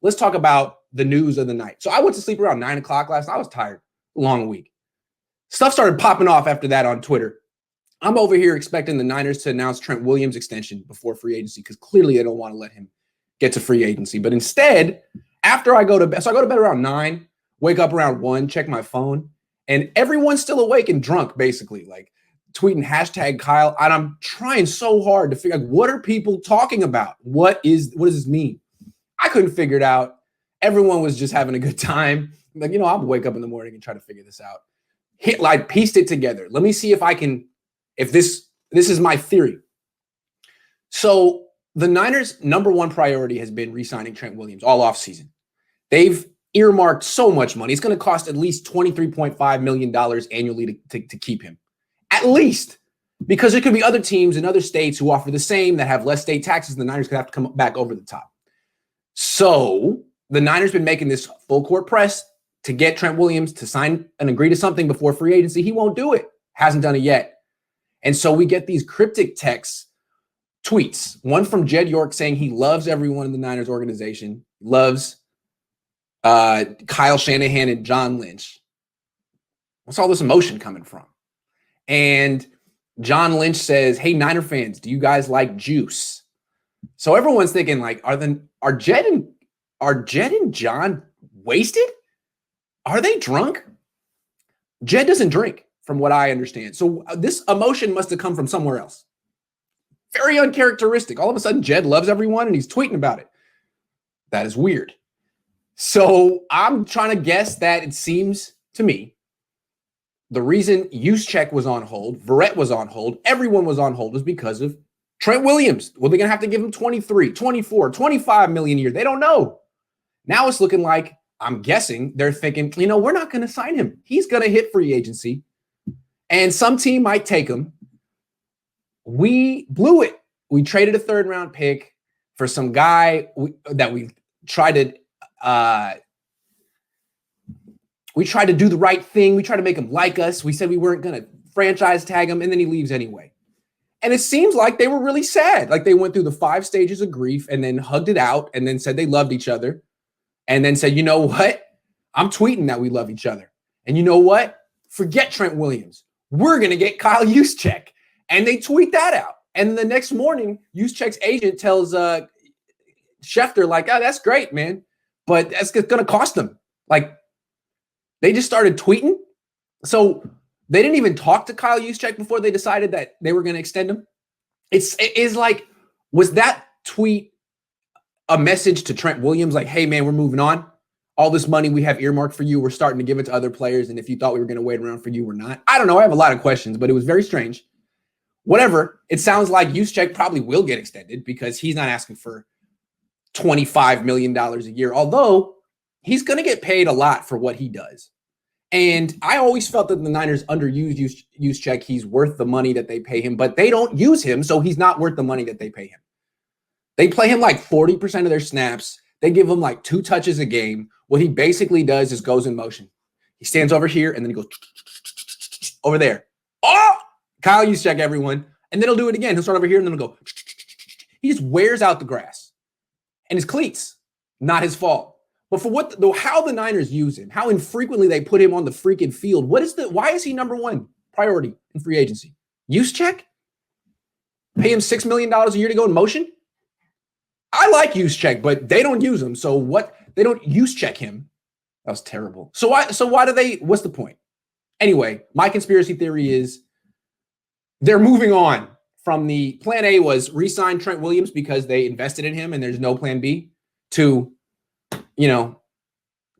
let's talk about the news of the night. So I went to sleep around 9 o'clock last night. I was tired. Long week. Stuff started popping off after that on Twitter. I'm over here expecting the Niners to announce Trent Williams' extension before free agency because clearly they don't want to let him get to free agency. But instead, after I go to bed, so I go to bed around 9, wake up around 1, check my phone, and everyone's still awake and drunk, basically, like tweeting hashtag Kyle. And I'm trying so hard to figure out what are people talking about? What does this mean? I couldn't figure it out. Everyone was just having a good time. Like, I'll wake up in the morning and try to figure this out. Pieced it together. Let me see if this is my theory. So the Niners' number one priority has been re-signing Trent Williams all offseason. They've earmarked so much money. It's going to cost at least $23.5 million annually to keep him. At least. Because there could be other teams in other states who offer the same that have less state taxes, and the Niners could have to come back over the top. So the Niners been making this full court press to get Trent Williams to sign and agree to something before free agency. He won't do it. Hasn't done it yet. And so we get these cryptic tweets. One from Jed York saying he loves everyone in the Niners organization, loves Kyle Shanahan and John Lynch. What's all this emotion coming from? And John Lynch says, hey, Niner fans, do you guys like juice? So everyone's thinking, like, are Jed and John wasted? Are they drunk? Jed doesn't drink, from what I understand. So this emotion must have come from somewhere else. Very uncharacteristic. All of a sudden, Jed loves everyone and he's tweeting about it. That is weird. So I'm trying to guess that it seems to me the reason Juszczyk was on hold, Verrett was on hold, everyone was on hold was because of Trent Williams. Well, they're going to have to give him 23, 24, 25 million a year. They don't know. Now it's looking like, I'm guessing they're thinking, we're not going to sign him. He's going to hit free agency and some team might take him. We blew it. We traded a 3rd round pick for some guy that we tried to do the right thing. We tried to make him like us. We said we weren't going to franchise tag him, and then he leaves anyway. And it seems like they were really sad. Like they went through the 5 stages of grief and then hugged it out and then said they loved each other and then said, you know what? I'm tweeting that we love each other. And you know what? Forget Trent Williams. We're going to get Kyle Juszczyk. And they tweet that out. And the next morning, Juszczyk's agent tells Schefter, like, oh, that's great, man. But that's going to cost them. Like, they just started tweeting. So they didn't even talk to Kyle Juszczyk before they decided that they were going to extend him. It is like, was that tweet a message to Trent Williams? Like, hey, man, we're moving on. All this money we have earmarked for you, we're starting to give it to other players. And if you thought we were going to wait around for you, we're not. I don't know. I have a lot of questions, but it was very strange. Whatever. It sounds like Juszczyk probably will get extended because he's not asking for $25 million a year, although he's going to get paid a lot for what he does. And I always felt that the Niners underused Juszczyk. He's worth the money that they pay him, but they don't use him, so he's not worth the money that they pay him. They play him like 40% of their snaps. They give him like 2 touches a game. What he basically does is goes in motion. He stands over here, and then he goes over there. Oh! Kyle Juszczyk, everyone. And then he'll do it again. He'll start over here, and then he'll go. He just wears out the grass. And his cleats, not his fault. But for how the Niners use him, how infrequently they put him on the freaking field, why is he number one priority in free agency? Juszczyk? Pay him $6 million a year to go in motion? I like Juszczyk, but they don't use him. So what? They don't Juszczyk him. That was terrible. So why do they, what's the point? Anyway, my conspiracy theory is they're moving on from the plan A was re-sign Trent Williams because they invested in him and there's no plan B to,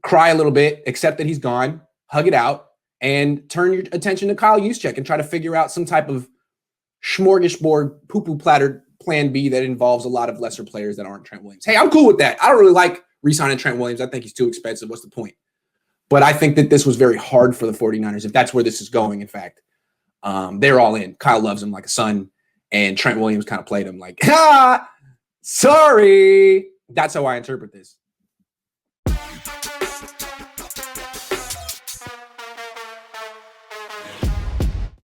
cry a little bit, accept that he's gone, hug it out, and turn your attention to Kyle Juszczyk and try to figure out some type of smorgasbord, poo-poo platter plan B that involves a lot of lesser players that aren't Trent Williams. Hey, I'm cool with that. I don't really like re-signing Trent Williams. I think he's too expensive. What's the point? But I think that this was very hard for the 49ers, if that's where this is going, in fact. They're all in. Kyle loves him like a son, and Trent Williams kind of played him like, sorry. That's how I interpret this.